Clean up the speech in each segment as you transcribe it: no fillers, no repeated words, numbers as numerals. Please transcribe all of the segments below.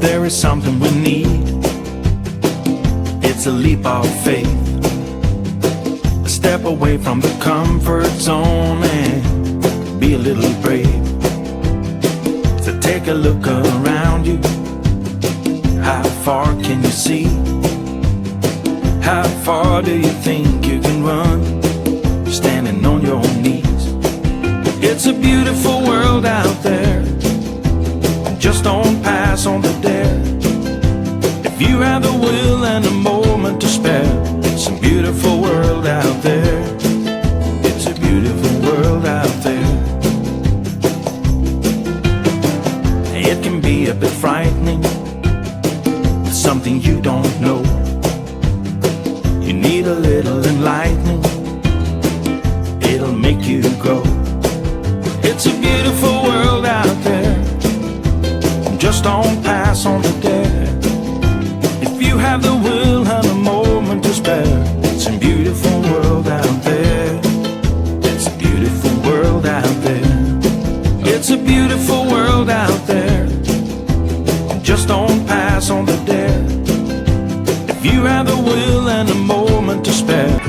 there is something we need, it's a leap of faith. A step away from the comfort zone and be a little brave. So take a look around you. How far can you see? How far do you think you can run, standing on your knees? It's a beautiful world out there, just don't pass on the dare. If you have the will and a moment to spare, it's a beautiful world out there. It's a beautiful world out there. It can be a bit frightening, something you don't know. You need a little enlightening, it'll make you grow. It's a beautiful world out there, just don't pass on the dare. If you have the will and a moment to spare, it's a beautiful world out there. It's a beautiful world out there. It's a beautiful world out there, just don't pass on the dare. If you have the will and a moment to spare.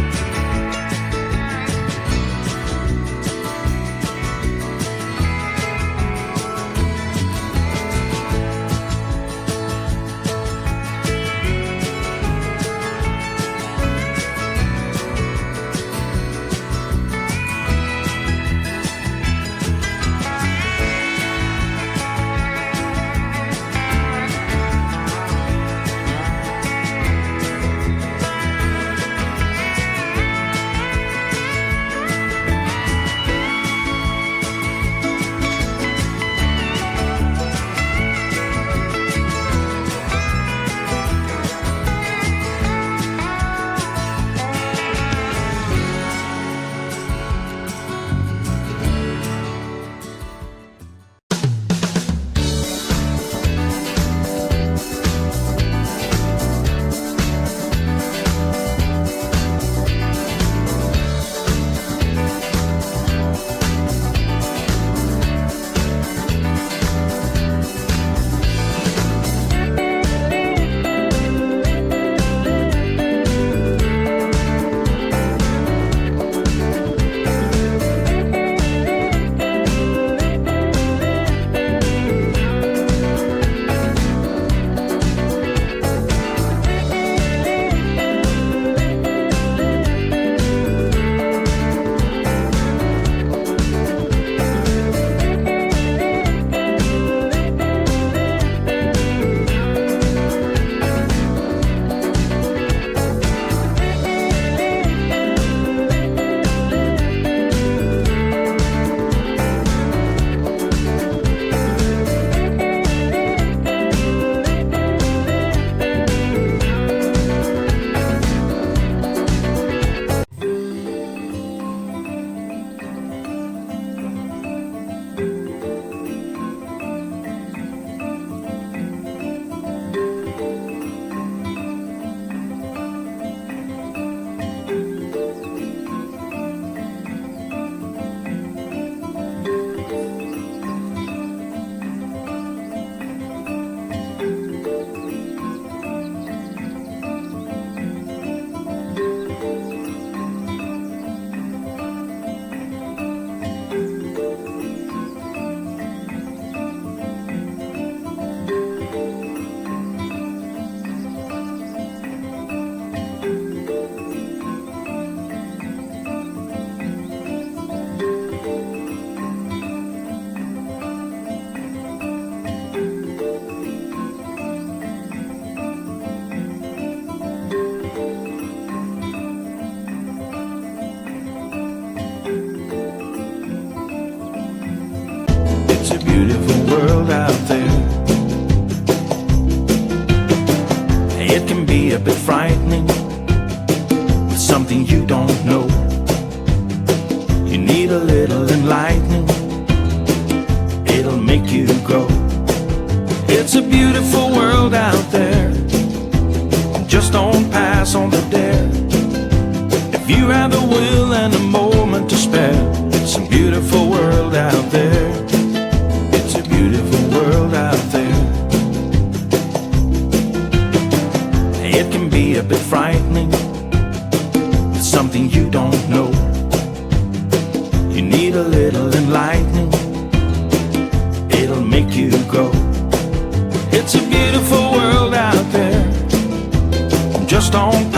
beautiful world out there. It can be a bit frightening, with something you don't know. You need a little enlightening, it'll make you grow. It's a beautiful world out there, just don't pass on the dare. If you have the will and a moment to spare, it's a beautiful world out there. It's a beautiful world out there. something you don't know. You need a little enlightening, it'll make you go. It's a beautiful world out there, just don't